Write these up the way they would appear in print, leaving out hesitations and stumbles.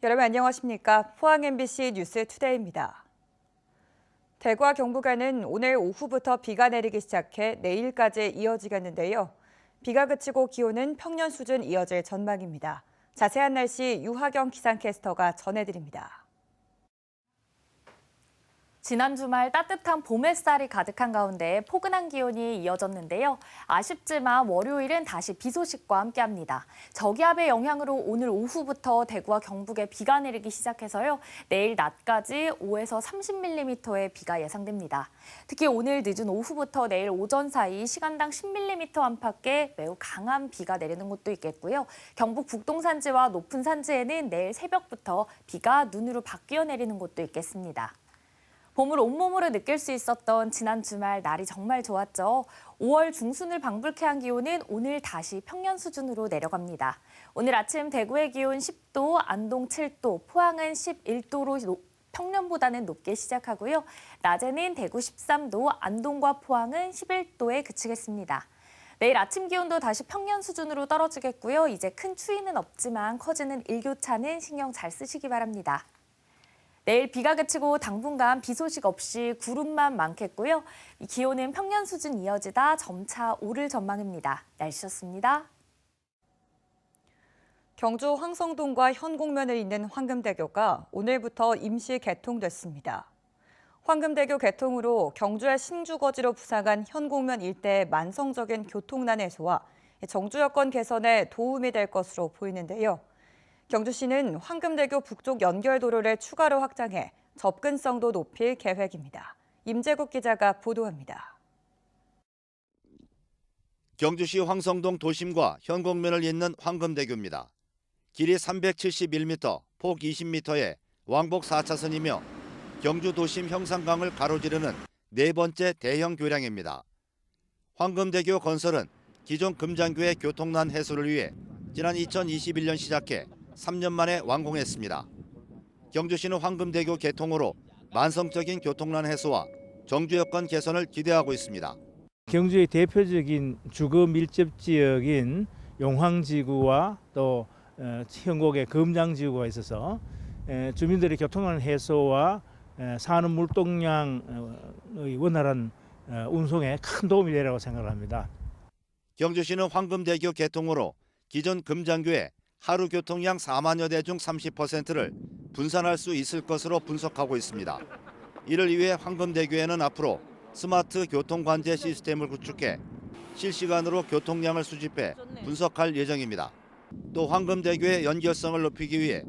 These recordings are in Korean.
여러분 안녕하십니까? 포항 MBC 뉴스 투데이입니다. 대구와 경북에는 오늘 오후부터 비가 내리기 시작해 내일까지 이어지겠는데요. 비가 그치고 기온은 평년 수준 이어질 전망입니다. 자세한 날씨 유하경 기상캐스터가 전해드립니다. 지난 주말 따뜻한 봄 햇살이 가득한 가운데 포근한 기온이 이어졌는데요. 아쉽지만 월요일은 다시 비 소식과 함께합니다. 저기압의 영향으로 오늘 오후부터 대구와 경북에 비가 내리기 시작해서요. 내일 낮까지 5에서 30mm의 비가 예상됩니다. 특히 오늘 늦은 오후부터 내일 오전 사이 시간당 10mm 안팎의 매우 강한 비가 내리는 곳도 있겠고요. 경북 북동 산지와 높은 산지에는 내일 새벽부터 비가 눈으로 바뀌어 내리는 곳도 있겠습니다. 봄을 온몸으로 느낄 수 있었던 지난 주말 날이 정말 좋았죠. 5월 중순을 방불케 한 기온은 오늘 다시 평년 수준으로 내려갑니다. 오늘 아침 대구의 기온 10도, 안동 7도, 포항은 11도로 평년보다는 높게 시작하고요. 낮에는 대구 13도, 안동과 포항은 11도에 그치겠습니다. 내일 아침 기온도 다시 평년 수준으로 떨어지겠고요. 이제 큰 추위는 없지만 커지는 일교차는 신경 잘 쓰시기 바랍니다. 내일 비가 그치고 당분간 비 소식 없이 구름만 많겠고요. 기온은 평년 수준 이어지다 점차 오를 전망입니다. 날씨였습니다. 경주 황성동과 현곡면을 잇는 황금대교가 오늘부터 임시 개통됐습니다. 황금대교 개통으로 경주의 신주거지로 부상한 현곡면 일대의 만성적인 교통난 해소와 정주 여건 개선에 도움이 될 것으로 보이는데요. 경주시는 황금대교 북쪽 연결도로를 추가로 확장해 접근성도 높일 계획입니다. 임재국 기자가 보도합니다. 경주시 황성동 도심과 현곡면을 잇는 황금대교입니다. 길이 371m, 폭 20m의 왕복 4차선이며 경주 도심 형산강을 가로지르는 네 번째 대형 교량입니다. 황금대교 건설은 기존 금장교의 교통난 해소를 위해 지난 2021년 시작해 3년 만에 완공했습니다. 경주시는 황금대교 개통으로 만성적인 교통난 해소와 정주 여건 개선을 기대하고 있습니다. 경주의 대표적인 주거 밀접 지역인 용황지구와 또 현곡의 금장지구가 있어서 주민들의 교통난 해소와 산업 물동량의 원활한 운송에 큰 도움이 되리라고 생각을 합니다. 경주시는 황금대교 개통으로 기존 금장교의 하루 교통량 4만여 대 중 30%를 분산할 수 있을 것으로 분석하고 있습니다. 이를 위해 황금대교에는 앞으로 스마트 교통관제 시스템을 구축해 실시간으로 교통량을 수집해 분석할 예정입니다. 또 황금대교의 연결성을 높이기 위해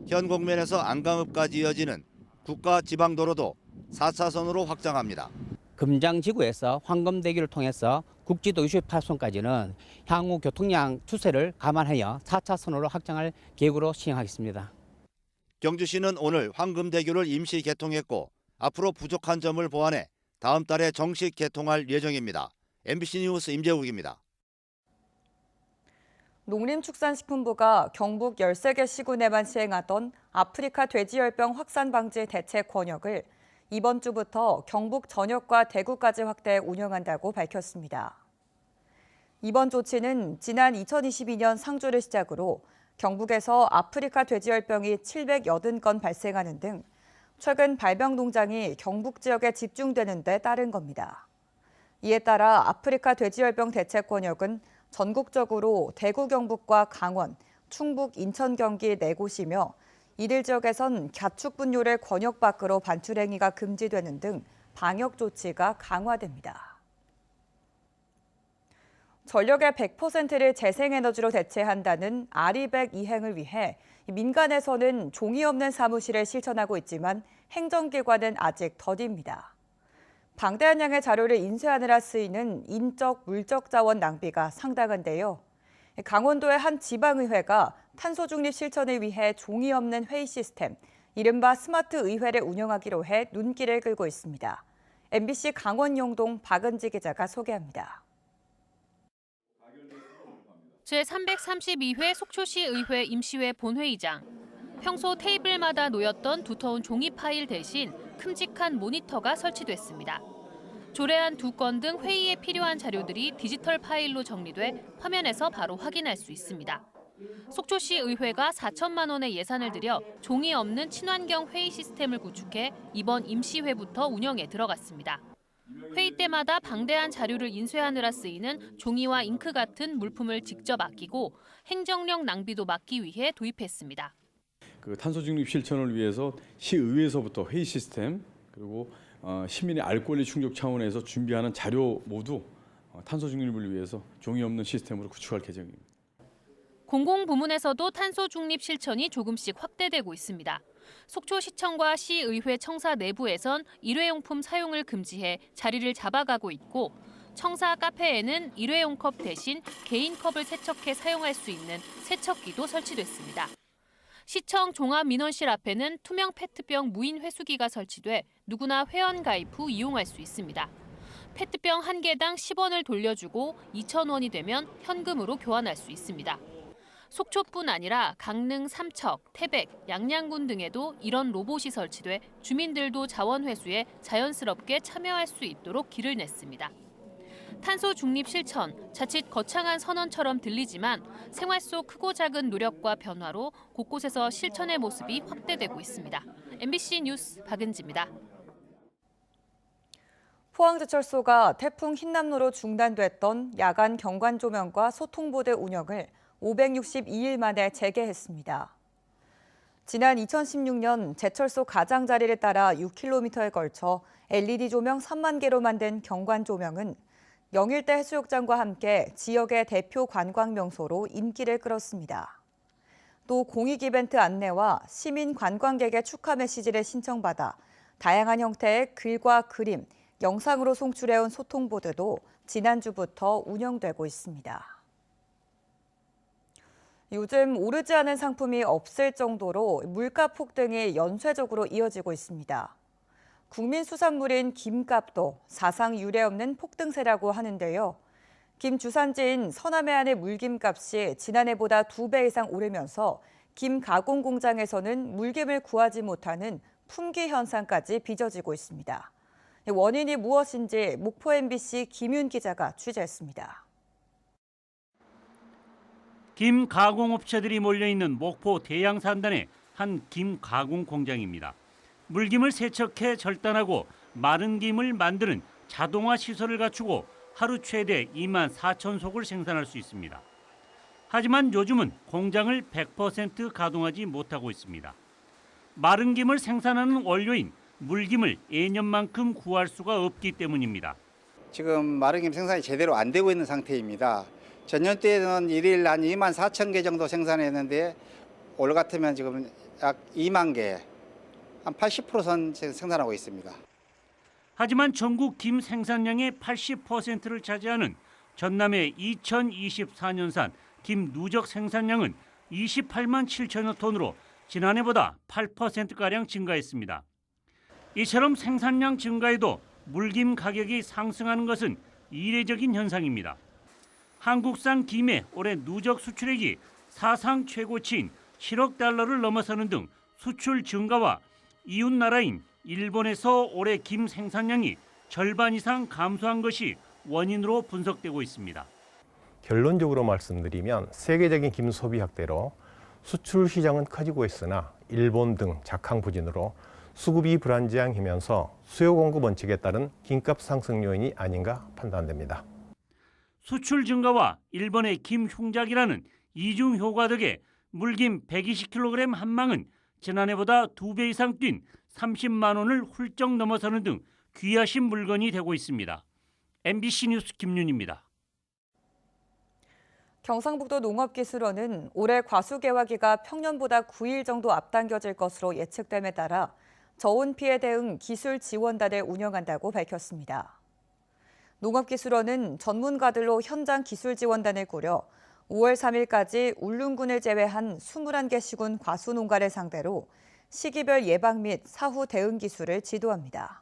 현곡면에서 안강읍까지 이어지는 국가지방도로도 4차선으로 확장합니다. 금장지구에서 황금대교를 통해서 국지도 68선까지는 향후 교통량 추세를 감안하여 4차선으로 확장할 계획으로 시행하겠습니다. 경주시는 오늘 황금대교를 임시 개통했고 앞으로 부족한 점을 보완해 다음 달에 정식 개통할 예정입니다. MBC 뉴스 임재욱입니다. 농림축산식품부가 경북 13개 시군에만 시행하던 아프리카 돼지열병 확산 방지 대책 권역을 이번 주부터 경북 전역과 대구까지 확대 운영한다고 밝혔습니다. 이번 조치는 지난 2022년 상주를 시작으로 경북에서 아프리카 돼지열병이 780건 발생하는 등 최근 발병 농장이 경북 지역에 집중되는 데 따른 겁니다. 이에 따라 아프리카 돼지열병 대책 권역은 전국적으로 대구, 경북과 강원, 충북, 인천, 경기 4곳이며 이들 지역에선 가축 분뇨를 권역 밖으로 반출 행위가 금지되는 등 방역 조치가 강화됩니다. 전력의 100%를 재생에너지로 대체한다는 아리백 이행을 위해 민간에서는 종이 없는 사무실을 실천하고 있지만 행정기관은 아직 더딥니다. 방대한 양의 자료를 인쇄하느라 쓰이는 인적, 물적 자원 낭비가 상당한데요. 강원도의 한 지방의회가 탄소 중립 실천을 위해 종이 없는 회의 시스템, 이른바 스마트 의회를 운영하기로 해 눈길을 끌고 있습니다. MBC 강원 영동 박은지 기자가 소개합니다. 제332회 속초시 의회 임시회 본회의장. 평소 테이블마다 놓였던 두터운 종이 파일 대신 큼직한 모니터가 설치됐습니다. 조례안 2건 등 회의에 필요한 자료들이 디지털 파일로 정리돼 화면에서 바로 확인할 수 있습니다. 속초시 의회가 4천만 원의 예산을 들여 종이 없는 친환경 회의 시스템을 구축해 이번 임시회부터 운영에 들어갔습니다. 회의 때마다 방대한 자료를 인쇄하느라 쓰이는 종이와 잉크 같은 물품을 직접 아끼고 행정력 낭비도 막기 위해 도입했습니다. 그 탄소 중립 실천을 위해서 시의회에서부터 회의 시스템 그리고 시민의 알 권리 충족 차원에서 준비하는 자료 모두 탄소 중립을 위해서 종이 없는 시스템으로 구축할 계획입니다. 공공부문에서도 탄소 중립 실천이 조금씩 확대되고 있습니다. 속초시청과 시의회 청사 내부에선 일회용품 사용을 금지해 자리를 잡아가고 있고 청사 카페에는 일회용 컵 대신 개인 컵을 세척해 사용할 수 있는 세척기도 설치됐습니다. 시청 종합민원실 앞에는 투명 페트병 무인 회수기가 설치돼 누구나 회원 가입 후 이용할 수 있습니다. 페트병 한 개당 10원을 돌려주고 2,000원이 되면 현금으로 교환할 수 있습니다. 속초뿐 아니라 강릉, 삼척, 태백, 양양군 등에도 이런 로봇이 설치돼 주민들도 자원 회수에 자연스럽게 참여할 수 있도록 길을 냈습니다. 탄소 중립 실천, 자칫 거창한 선언처럼 들리지만 생활 속 크고 작은 노력과 변화로 곳곳에서 실천의 모습이 확대되고 있습니다. MBC 뉴스 박은지입니다. 포항제철소가 태풍 흰남노로 중단됐던 야간 경관 조명과 소통보드 운영을 562일 만에 재개했습니다. 지난 2016년 제철소 가장자리를 따라 6km에 걸쳐 LED 조명 3만 개로 만든 경관 조명은 영일대 해수욕장과 함께 지역의 대표 관광 명소로 인기를 끌었습니다. 또 공익 이벤트 안내와 시민 관광객의 축하 메시지를 신청받아 다양한 형태의 글과 그림, 영상으로 송출해온 소통보드도 지난주부터 운영되고 있습니다. 요즘 오르지 않은 상품이 없을 정도로 물가 폭등이 연쇄적으로 이어지고 있습니다. 국민수산물인 김값도 사상 유례없는 폭등세라고 하는데요. 김 주산지인 서남해안의 물김값이 지난해보다 2배 이상 오르면서 김 가공 공장에서는 물김을 구하지 못하는 품귀 현상까지 빚어지고 있습니다. 원인이 무엇인지 목포 MBC 김윤 기자가 취재했습니다. 김 가공업체들이 몰려있는 목포 대양산단의 한 김 가공 공장입니다. 물김을 세척해 절단하고 마른 김을 만드는 자동화 시설을 갖추고 하루 최대 2만 4천 속을 생산할 수 있습니다. 하지만 요즘은 공장을 100% 가동하지 못하고 있습니다. 마른 김을 생산하는 원료인 물김을 예년만큼 구할 수가 없기 때문입니다. 지금 마른 김 생산이 제대로 안 되고 있는 상태입니다. 전년 때는 일일 한 2만 4천 개 정도 생산했는데 올 같으면 지금 약 2만 개, 한 80% 생산하고 있습니다. 하지만 전국 김 생산량의 80%를 차지하는 전남의 2024년산 김 누적 생산량은 28만 7천여 톤으로 지난해보다 8%가량 증가했습니다. 이처럼 생산량 증가에도 물김 가격이 상승하는 것은 이례적인 현상입니다. 한국산 김의 올해 누적 수출액이 사상 최고치인 7억 달러를 넘어서는 등 수출 증가와 이웃 나라인 일본에서 올해 김 생산량이 절반 이상 감소한 것이 원인으로 분석되고 있습니다. 결론적으로 말씀드리면 세계적인 김 소비 확대로 수출 시장은 커지고 있으나 일본 등 작황 부진으로 수급이 불안정하면서 수요 공급 원칙에 따른 김값 상승 요인이 아닌가 판단됩니다. 수출 증가와 일본의 김 흉작이라는 이중 효과 덕에 물김 120kg 한 망은 지난해보다 2배 이상 뛴 30만 원을 훌쩍 넘어서는 등 귀하신 물건이 되고 있습니다. MBC 뉴스 김윤입니다. 경상북도 농업기술원은 올해 과수개화기가 평년보다 9일 정도 앞당겨질 것으로 예측됨에 따라 저온 피해 대응 기술 지원단을 운영한다고 밝혔습니다. 농업기술원은 전문가들로 현장 기술 지원단을 꾸려 5월 3일까지 울릉군을 제외한 21개 시군 과수농가를 상대로 시기별 예방 및 사후 대응 기술을 지도합니다.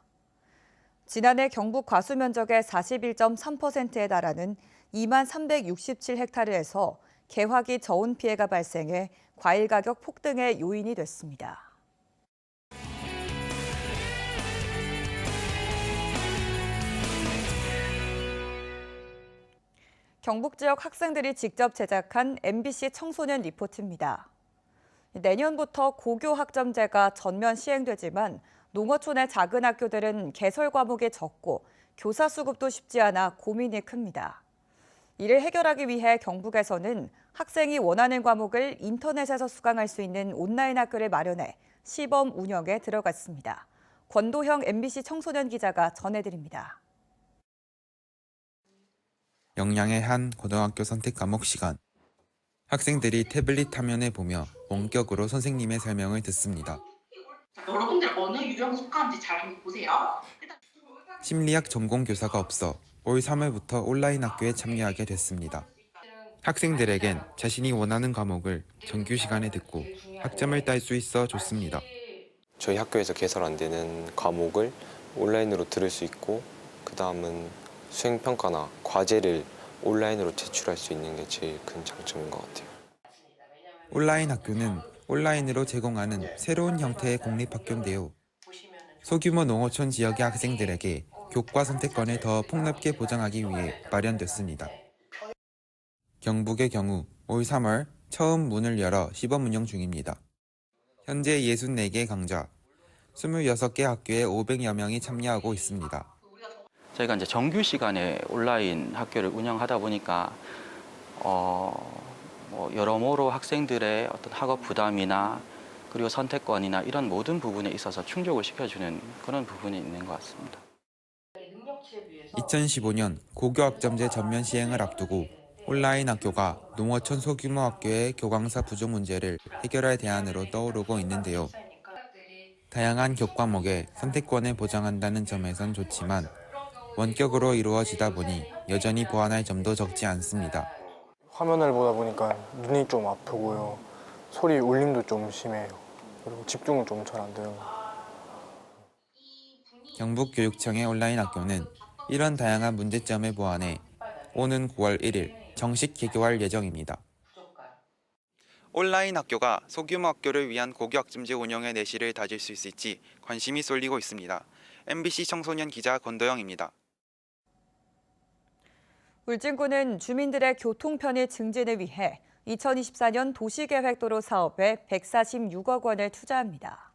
지난해 경북 과수 면적의 41.3%에 달하는 2만 367헥타르에서 개화기 저온 피해가 발생해 과일 가격 폭등의 요인이 됐습니다. 경북 지역 학생들이 직접 제작한 MBC 청소년 리포트입니다. 내년부터 고교 학점제가 전면 시행되지만 농어촌의 작은 학교들은 개설 과목이 적고 교사 수급도 쉽지 않아 고민이 큽니다. 이를 해결하기 위해 경북에서는 학생이 원하는 과목을 인터넷에서 수강할 수 있는 온라인 학교를 마련해 시범 운영에 들어갔습니다. 권도형 MBC 청소년 기자가 전해드립니다. 영양의 한 고등학교 선택 과목 시간. 학생들이 태블릿 화면을 보며 원격으로 선생님의 설명을 듣습니다. 여러분들 어느 유형 속하는지 잘 한번 보세요. 심리학 전공 교사가 없어 올 3월부터 온라인 학교에 참여하게 됐습니다. 학생들에겐 자신이 원하는 과목을 정규 시간에 듣고 학점을 딸 수 있어 좋습니다. 저희 학교에서 개설 안 되는 과목을 온라인으로 들을 수 있고 그 다음은 수행평가나 과제를 온라인으로 제출할 수 있는 게 제일 큰 장점인 것 같아요. 온라인 학교는 온라인으로 제공하는 새로운 형태의 공립학교인데요. 소규모 농어촌 지역의 학생들에게 교과 선택권을 더 폭넓게 보장하기 위해 마련됐습니다. 경북의 경우 올 3월 처음 문을 열어 시범 운영 중입니다. 현재 64개 강좌, 26개 학교에 500여 명이 참여하고 있습니다. 저희가 이제 정규 시간에 온라인 학교를 운영하다 보니까 여러모로 학생들의 어떤 학업 부담이나 그리고 선택권이나 이런 모든 부분에 있어서 충족을 시켜주는 그런 부분이 있는 것 같습니다. 2015년 고교 학점제 전면 시행을 앞두고 온라인 학교가 농어촌 소규모 학교의 교강사 부족 문제를 해결할 대안으로 떠오르고 있는데요. 다양한 교과목에 선택권을 보장한다는 점에선 좋지만 원격으로 이루어지다 보니 여전히 보완할 점도 적지 않습니다. 화면을 보다 보니까 눈이 좀 아프고요. 소리 울림도 좀 심해요. 그리고 집중은 좀 잘 안 돼요. 경북교육청의 온라인 학교는 이런 다양한 문제점을 보완해 오는 9월 1일 정식 개교할 예정입니다. 온라인 학교가 소규모 학교를 위한 고교 학점제 운영의 내실을 다질 수 있을지 관심이 쏠리고 있습니다. MBC 청소년 기자 권도영입니다. 울진군은 주민들의 교통 편의 증진을 위해 2024년 도시계획도로 사업에 146억 원을 투자합니다.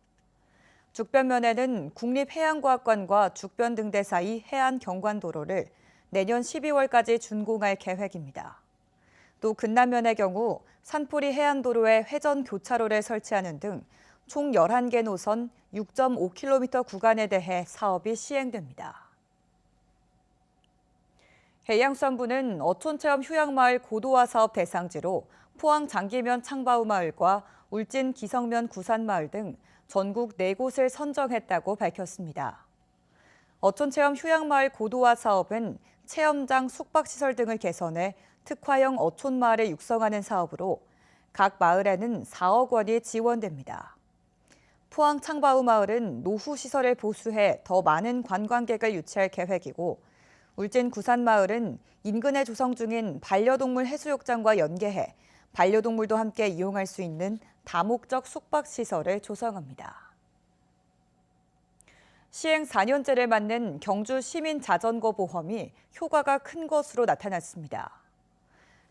죽변면에는 국립해양과학관과 죽변등대 사이 해안경관도로를 내년 12월까지 준공할 계획입니다. 또 근남면의 경우 산포리 해안도로에 회전 교차로를 설치하는 등 총 11개 노선 6.5km 구간에 대해 사업이 시행됩니다. 해양수산부는 어촌체험 휴양마을 고도화 사업 대상지로 포항 장기면 창바우마을과 울진 기성면 구산마을 등 전국 4곳을 선정했다고 밝혔습니다. 어촌체험 휴양마을 고도화 사업은 체험장, 숙박시설 등을 개선해 특화형 어촌마을을 육성하는 사업으로 각 마을에는 4억 원이 지원됩니다. 포항 창바우 마을은 노후 시설을 보수해 더 많은 관광객을 유치할 계획이고 울진 구산마을은 인근에 조성 중인 반려동물 해수욕장과 연계해 반려동물도 함께 이용할 수 있는 다목적 숙박시설을 조성합니다. 시행 4년째를 맞는 경주 시민 자전거 보험이 효과가 큰 것으로 나타났습니다.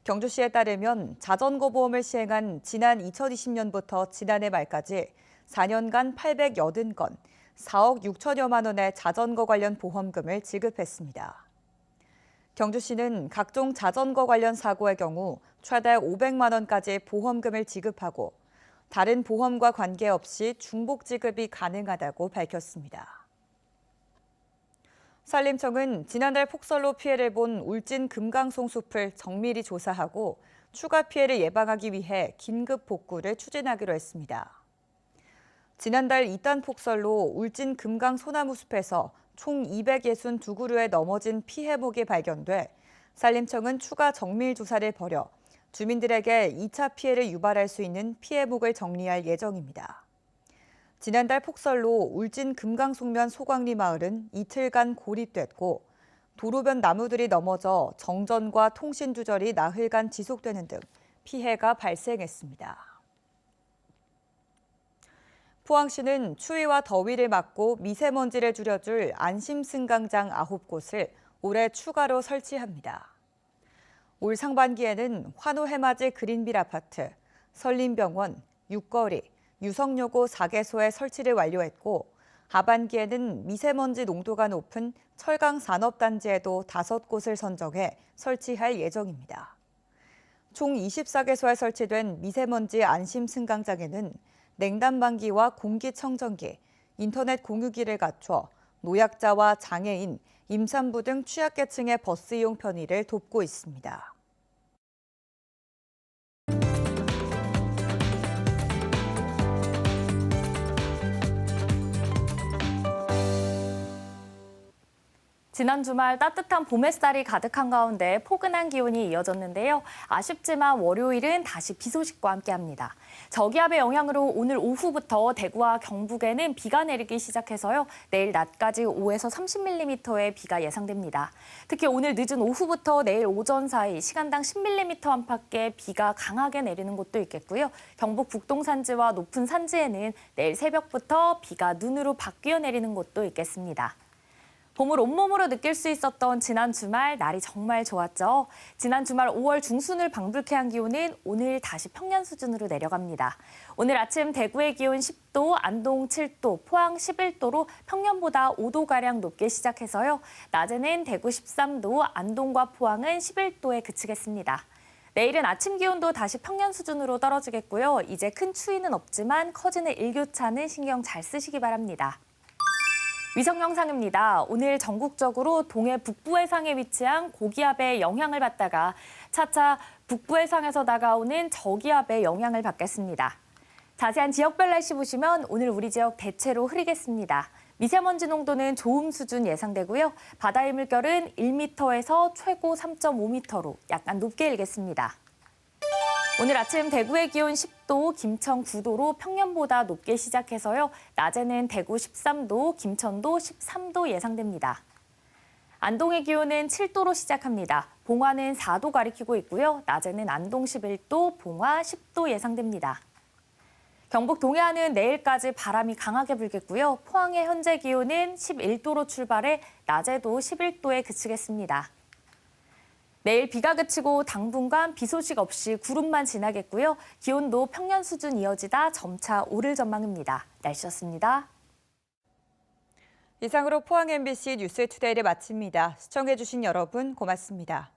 경주시에 따르면 자전거 보험을 시행한 지난 2020년부터 지난해 말까지 4년간 880건, 4억 6천여만 원의 자전거 관련 보험금을 지급했습니다. 경주시는 각종 자전거 관련 사고의 경우 최대 500만 원까지 보험금을 지급하고 다른 보험과 관계없이 중복 지급이 가능하다고 밝혔습니다. 산림청은 지난달 폭설로 피해를 본 울진 금강송 숲을 정밀히 조사하고 추가 피해를 예방하기 위해 긴급 복구를 추진하기로 했습니다. 지난달 2단 폭설로 울진 금강 소나무 숲에서 총 262그루에 넘어진 피해목이 발견돼 산림청은 추가 정밀 조사를 벌여 주민들에게 2차 피해를 유발할 수 있는 피해목을 정리할 예정입니다. 지난달 폭설로 울진 금강송면 소광리 마을은 이틀간 고립됐고 도로변 나무들이 넘어져 정전과 통신 두절이 나흘간 지속되는 등 피해가 발생했습니다. 포항시는 추위와 더위를 막고 미세먼지를 줄여줄 안심승강장 9곳을 올해 추가로 설치합니다. 올 상반기에는 환호해맞이 그린빌 아파트, 설림병원, 육거리, 유성요고 4개소의 설치를 완료했고 하반기에는 미세먼지 농도가 높은 철강산업단지에도 5곳을 선정해 설치할 예정입니다. 총 24개소에 설치된 미세먼지 안심 승강장에는 냉난방기와 공기청정기, 인터넷 공유기를 갖춰 노약자와 장애인, 임산부 등 취약계층의 버스 이용 편의를 돕고 있습니다. 지난 주말 따뜻한 봄 햇살이 가득한 가운데 포근한 기온이 이어졌는데요. 아쉽지만 월요일은 다시 비 소식과 함께합니다. 저기압의 영향으로 오늘 오후부터 대구와 경북에는 비가 내리기 시작해서요. 내일 낮까지 5에서 30mm의 비가 예상됩니다. 특히 오늘 늦은 오후부터 내일 오전 사이 시간당 10mm 안팎의 비가 강하게 내리는 곳도 있겠고요. 경북 북동 산지와 높은 산지에는 내일 새벽부터 비가 눈으로 바뀌어 내리는 곳도 있겠습니다. 봄을 온몸으로 느낄 수 있었던 지난 주말 날이 정말 좋았죠. 지난 주말 5월 중순을 방불케 한 기온은 오늘 다시 평년 수준으로 내려갑니다. 오늘 아침 대구의 기온 10도, 안동 7도, 포항 11도로 평년보다 5도가량 높게 시작해서요. 낮에는 대구 13도, 안동과 포항은 11도에 그치겠습니다. 내일은 아침 기온도 다시 평년 수준으로 떨어지겠고요. 이제 큰 추위는 없지만 커지는 일교차는 신경 잘 쓰시기 바랍니다. 위성 영상입니다. 오늘 전국적으로 동해 북부해상에 위치한 고기압의 영향을 받다가 차차 북부해상에서 다가오는 저기압의 영향을 받겠습니다. 자세한 지역별 날씨 보시면 오늘 우리 지역 대체로 흐리겠습니다. 미세먼지 농도는 좋음 수준 예상되고요. 바다의 물결은 1m에서 최고 3.5m로 약간 높게 일겠습니다. 오늘 아침 대구의 기온 10도, 김천 9도로 평년보다 높게 시작해서요. 낮에는 대구 13도, 김천도 13도 예상됩니다. 안동의 기온은 7도로 시작합니다. 봉화는 4도 가리키고 있고요. 낮에는 안동 11도, 봉화 10도 예상됩니다. 경북 동해안은 내일까지 바람이 강하게 불겠고요. 포항의 현재 기온은 11도로 출발해 낮에도 11도에 그치겠습니다. 내일 비가 그치고 당분간 비 소식 없이 구름만 지나겠고요. 기온도 평년 수준 이어지다 점차 오를 전망입니다. 날씨였습니다. 이상으로 포항 MBC 뉴스투데이를 마칩니다. 시청해주신 여러분 고맙습니다.